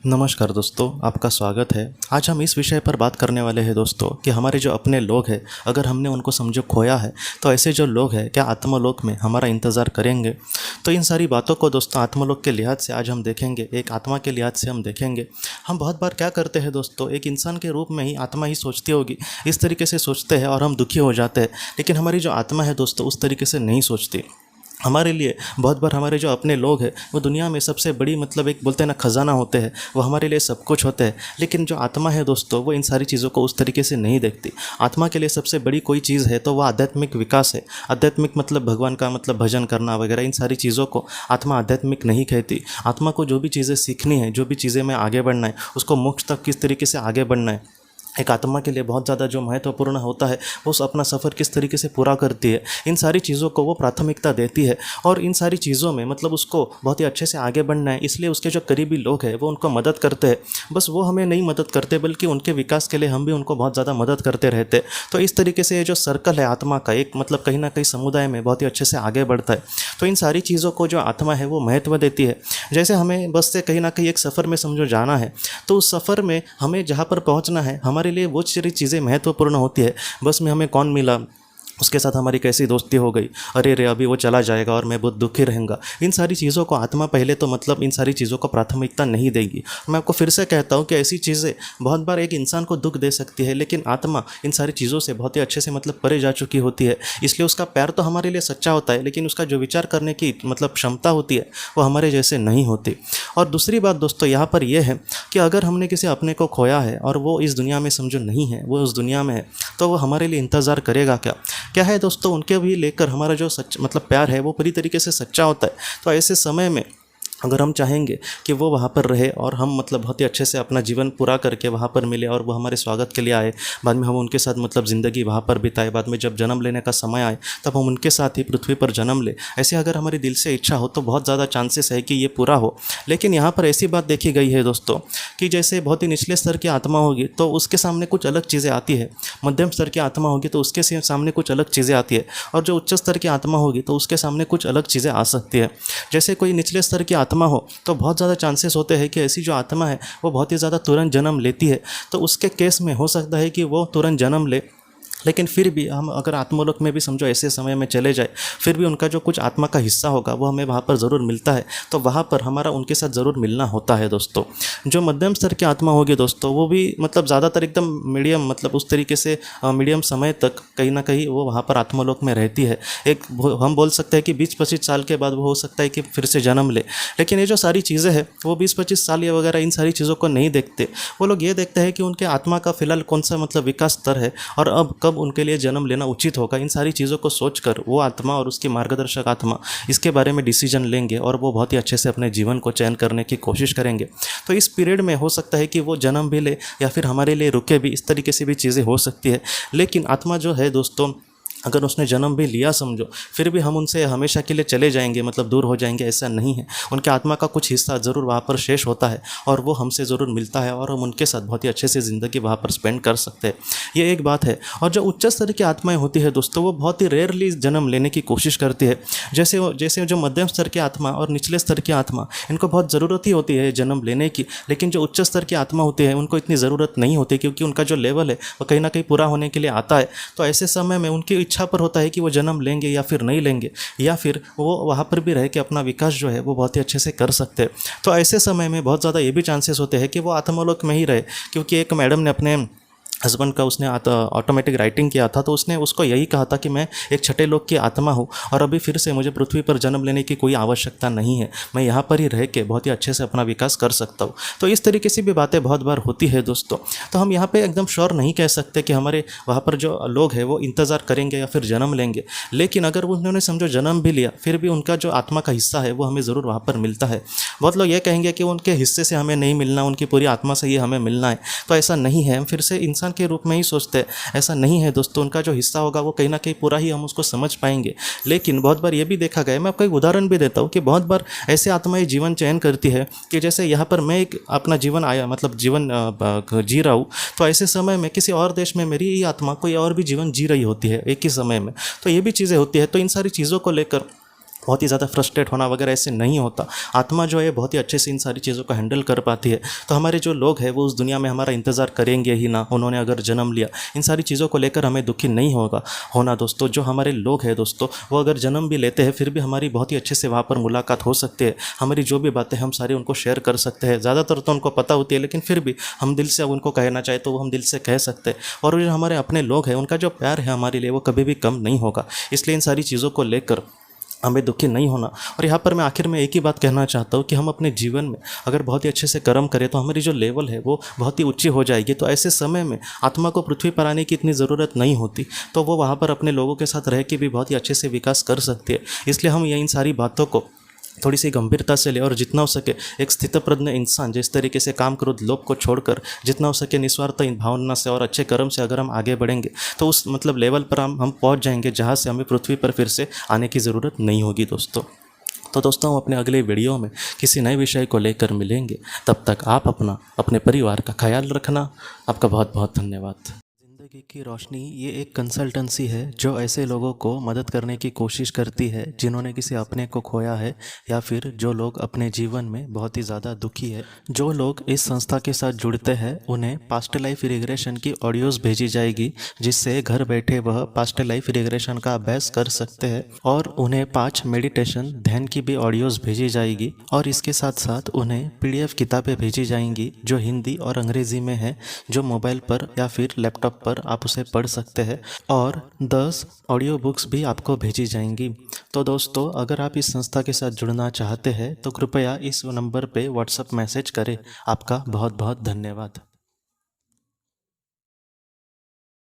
नमस्कार दोस्तों, आपका स्वागत है। आज हम इस विषय पर बात करने वाले हैं दोस्तों कि हमारे जो अपने लोग हैं, अगर हमने उनको समझो खोया है तो ऐसे जो लोग हैं क्या आत्मलोक में हमारा इंतज़ार करेंगे। तो इन सारी बातों को दोस्तों आत्मलोक के लिहाज से आज हम देखेंगे, एक आत्मा के लिहाज से हम देखेंगे। हम बहुत बार क्या करते हैं दोस्तों, एक इंसान के रूप में ही आत्मा ही सोचती होगी, इस तरीके से सोचते हैं और हम दुखी हो जाते हैं। लेकिन हमारी जो आत्मा है दोस्तों उस तरीके से नहीं सोचती। हमारे लिए बहुत बार हमारे जो अपने लोग हैं वो दुनिया में सबसे बड़ी मतलब एक बोलते हैं ना खजाना होते हैं, वो हमारे लिए सब कुछ होते हैं। लेकिन जो आत्मा है दोस्तों वो इन सारी चीज़ों को उस तरीके से नहीं देखती। आत्मा के लिए सबसे बड़ी कोई चीज़ है तो वह आध्यात्मिक विकास है। आध्यात्मिक मतलब भगवान का मतलब भजन करना वगैरह, इन सारी चीज़ों को आत्मा आध्यात्मिक नहीं कहती। आत्मा को जो भी चीज़ें सीखनी है, जो भी चीज़ें में आगे बढ़ना है, उसको मोक्ष तक किस तरीके से आगे बढ़ना है, एक आत्मा के लिए बहुत ज़्यादा जो महत्वपूर्ण होता है वो अपना सफ़र किस तरीके से पूरा करती है, इन सारी चीज़ों को वो प्राथमिकता देती है। और इन सारी चीज़ों में मतलब उसको बहुत ही अच्छे से आगे बढ़ना है, इसलिए उसके जो करीबी लोग हैं वो उनको मदद करते हैं। बस वो हमें नहीं मदद करते बल्कि उनके विकास के लिए हम भी उनको बहुत ज़्यादा मदद करते रहते हैं। तो इस तरीके से ये जो सर्कल है आत्मा का, एक मतलब कहीं ना कहीं समुदाय में बहुत ही अच्छे से आगे बढ़ता है। तो इन सारी चीज़ों को जो आत्मा है वो महत्व देती है। जैसे हमें बस से कहीं ना कहीं एक सफ़र में समझो जाना है, तो उस सफ़र में हमें जहाँ पर पहुँचना है हमारे लिए वो सारी चीज़ें महत्वपूर्ण होती है। बस में हमें कौन मिला, उसके साथ हमारी कैसी दोस्ती हो गई, अरे रे अभी वो चला जाएगा और मैं बहुत दुखी रहूँगा, इन सारी चीज़ों को आत्मा पहले तो मतलब इन सारी चीज़ों को प्राथमिकता नहीं देगी। मैं आपको फिर से कहता हूँ कि ऐसी चीज़ें बहुत बार एक इंसान को दुख दे सकती है, लेकिन आत्मा इन सारी चीज़ों से बहुत ही अच्छे से मतलब परे जा चुकी होती है। इसलिए उसका प्यार तो हमारे लिए सच्चा होता है, लेकिन उसका जो विचार करने की मतलब क्षमता होती है वो हमारे जैसे नहीं होती। और दूसरी बात दोस्तों यहाँ पर यह है कि अगर हमने किसी अपने को खोया है और वो इस दुनिया में समझो नहीं है, वो उस दुनिया में है, तो वो हमारे लिए इंतज़ार करेगा क्या है दोस्तों। उनके भी लेकर हमारा जो सच मतलब प्यार है वो पूरी तरीके से सच्चा होता है। तो ऐसे समय में अगर हम चाहेंगे कि वो वहाँ पर रहे और हम मतलब बहुत ही अच्छे से अपना जीवन पूरा करके वहाँ पर मिले और वो हमारे स्वागत के लिए आए, बाद में हम उनके साथ मतलब ज़िंदगी वहाँ पर बिताए, बाद में जब जन्म लेने का समय आए तब हम उनके साथ ही पृथ्वी पर जन्म ले, ऐसे अगर हमारी दिल से इच्छा हो तो बहुत ज़्यादा चांसेस है कि ये पूरा हो। लेकिन यहाँ पर ऐसी बात देखी गई है दोस्तों कि जैसे बहुत ही निचले स्तर की आत्मा होगी तो उसके सामने कुछ अलग चीज़ें आती है, मध्यम स्तर की आत्मा होगी तो उसके सामने कुछ अलग चीज़ें आती है, और जो उच्च स्तर की आत्मा होगी तो उसके सामने कुछ अलग चीज़ें आ सकती है। जैसे कोई निचले स्तर की आत्मा हो तो बहुत ज़्यादा चांसेस होते हैं कि ऐसी जो आत्मा है वो बहुत ही ज़्यादा तुरंत जन्म लेती है। तो उसके केस में हो सकता है कि वो तुरंत जन्म ले, लेकिन फिर भी हम अगर आत्मलोक में भी समझो ऐसे समय में चले जाए, फिर भी उनका जो कुछ आत्मा का हिस्सा होगा वो हमें वहाँ पर ज़रूर मिलता है। तो वहाँ पर हमारा उनके साथ ज़रूर मिलना होता है दोस्तों। जो मध्यम स्तर की आत्मा होगी दोस्तों वो भी मतलब ज़्यादातर एकदम मीडियम मतलब उस तरीके से मीडियम समय तक कहीं ना कहीं वो वहाँ पर आत्मलोक में रहती है। हम बोल सकते हैं कि 20-25 साल के बाद वो हो सकता है कि फिर से जन्म ले। लेकिन ये जो सारी चीज़ें हैं वो 20-25 साल या वगैरह इन सारी चीज़ों को नहीं देखते। वो लोग ये देखते हैं कि उनके आत्मा का फिलहाल कौन सा मतलब विकास स्तर है और अब कब उनके लिए जन्म लेना उचित होगा। इन सारी चीज़ों को सोचकर वो आत्मा और उसकी मार्गदर्शक आत्मा इसके बारे में डिसीजन लेंगे और वो बहुत ही अच्छे से अपने जीवन को चयन करने की कोशिश करेंगे। तो इस पीरियड में हो सकता है कि वो जन्म भी ले या फिर हमारे लिए रुके भी, इस तरीके से भी चीज़ें हो सकती है। लेकिन आत्मा जो है दोस्तों अगर उसने जन्म भी लिया समझो, फिर भी हम उनसे हमेशा के लिए चले जाएंगे मतलब दूर हो जाएंगे, ऐसा नहीं है। उनके आत्मा का कुछ हिस्सा ज़रूर वहाँ पर शेष होता है और वो हमसे ज़रूर मिलता है और हम उनके साथ बहुत ही अच्छे से ज़िंदगी वहाँ पर स्पेंड कर सकते हैं। ये एक बात है। और जो उच्च स्तर की आत्माएँ होती है दोस्तों वो बहुत ही रेयरली जन्म लेने की कोशिश करती है। जैसे जो मध्यम स्तर की आत्मा और निचले स्तर की आत्मा, इनको बहुत ज़रूरत ही होती है जन्म लेने की। लेकिन जो उच्च स्तर की आत्मा होती है उनको इतनी ज़रूरत नहीं होती, क्योंकि उनका जो लेवल है वो कहीं ना कहीं पूरा होने के लिए आता है। तो ऐसे समय में उनकी इच्छा पर होता है कि वो जन्म लेंगे या फिर नहीं लेंगे, या फिर वो वहाँ पर भी रह के अपना विकास जो है वो बहुत ही अच्छे से कर सकते हैं। तो ऐसे समय में बहुत ज़्यादा ये भी चांसेस होते हैं कि वो आत्मलोक में ही रहे। क्योंकि एक मैडम ने अपने हस्बैंड का उसने ऑटोमेटिक राइटिंग किया था, तो उसने उसको यही कहा था कि मैं एक छठे लोक की आत्मा हूँ और अभी फिर से मुझे पृथ्वी पर जन्म लेने की कोई आवश्यकता नहीं है, मैं यहाँ पर ही रह के बहुत ही अच्छे से अपना विकास कर सकता हूँ। तो इस तरीके से भी बातें बहुत बार होती है दोस्तों। तो हम यहाँ पे एकदम श्योर नहीं कह सकते कि हमारे वहाँ पर जो लोग हैं वो इंतज़ार करेंगे या फिर जन्म लेंगे। लेकिन अगर उन्होंने समझो जन्म भी लिया, फिर भी उनका जो आत्मा का हिस्सा है वो हमें ज़रूर वहाँ पर मिलता है। बहुत लोग ये कहेंगे कि उनके हिस्से से हमें नहीं मिलना, उनकी पूरी आत्मा से ही हमें मिलना है। तो ऐसा नहीं है, हम फिर से इंसान के रूप में ही सोचते हैं, ऐसा नहीं है दोस्तों। उनका जो हिस्सा होगा वो कहीं ना कहीं पूरा ही हम उसको समझ पाएंगे। लेकिन बहुत बार ये भी देखा गया है, मैं आपको एक उदाहरण भी देता हूँ कि बहुत बार ऐसे आत्माएं जीवन चयन करती है कि जैसे यहाँ पर मैं एक अपना जीवन आया मतलब जीवन जी रहा हूँ, तो ऐसे समय में किसी और देश में मेरी ही आत्मा कोई और भी जीवन जी रही होती है एक ही समय में। तो ये भी चीज़ें होती है। तो इन सारी चीज़ों को लेकर बहुत ही ज़्यादा फ्रस्ट्रेट होना वगैरह ऐसे नहीं होता। आत्मा जो है बहुत ही अच्छे से इन सारी चीज़ों को हैंडल कर पाती है। तो हमारे जो लोग हैं वो उस दुनिया में हमारा इंतज़ार करेंगे ही ना। उन्होंने अगर जन्म लिया, इन सारी चीज़ों को लेकर हमें दुखी नहीं होना दोस्तों। जो हमारे लोग हैं दोस्तों, वो अगर जन्म भी लेते हैं फिर भी हमारी बहुत ही अच्छे से वहाँ पर मुलाकात हो सकती है। हमारी जो भी बातें हम सारी उनको शेयर कर सकते हैं। ज़्यादातर तो उनको पता होती है, लेकिन फिर भी हम दिल से अब उनको कहना चाहे तो वो हम दिल से कह सकते हैं। और जो हमारे अपने लोग हैं उनका जो प्यार है हमारे लिए वो कभी भी कम नहीं होगा। इसलिए इन सारी चीज़ों को लेकर हमें दुखी नहीं होना। और यहाँ पर मैं आखिर में एक ही बात कहना चाहता हूँ कि हम अपने जीवन में अगर बहुत ही अच्छे से कर्म करें तो हमारी जो लेवल है वो बहुत ही ऊंची हो जाएगी। तो ऐसे समय में आत्मा को पृथ्वी पर आने की इतनी ज़रूरत नहीं होती, तो वो वहाँ पर अपने लोगों के साथ रह के भी बहुत ही अच्छे से विकास कर सकती है। इसलिए हम ये इन सारी बातों को थोड़ी सी गंभीरता से ले और जितना हो सके एक स्थितप्रज्ञ इंसान जिस तरीके से काम क्रोध लोभ को छोड़कर जितना हो सके निस्वार्थ भावना से और अच्छे कर्म से अगर हम आगे बढ़ेंगे तो उस लेवल पर हम पहुंच जाएंगे जहां से हमें पृथ्वी पर फिर से आने की ज़रूरत नहीं होगी दोस्तों। तो दोस्तों हम अपने अगले वीडियो में किसी नए विषय को लेकर मिलेंगे। तब तक आप अपने परिवार का ख्याल रखना। आपका बहुत बहुत धन्यवाद। ज़िंदगी की रोशनी ये एक कंसल्टेंसी है जो ऐसे लोगों को मदद करने की कोशिश करती है जिन्होंने किसी अपने को खोया है या फिर जो लोग अपने जीवन में बहुत ही ज़्यादा दुखी है। जो लोग इस संस्था के साथ जुड़ते हैं उन्हें पास्ट लाइफ रिग्रेशन की ऑडियोज़ भेजी जाएगी, जिससे घर बैठे वह पास्ट लाइफ रिग्रेशन का अभ्यास कर सकते हैं। और उन्हें 5 मेडिटेशन ध्यान की भी ऑडियोज़ भेजी जाएगी। और इसके साथ साथ उन्हें PDF किताबें भेजी जाएंगी जो हिंदी और अंग्रेज़ी में है, जो मोबाइल पर या फिर लैपटॉप पर आप उसे पढ़ सकते हैं। और 10 ऑडियो बुक्स भी आपको भेजी जाएंगी। तो दोस्तों अगर आप इस संस्था के साथ जुड़ना चाहते हैं तो कृपया इस नंबर पे व्हाट्सएप मैसेज करें। आपका बहुत बहुत धन्यवाद।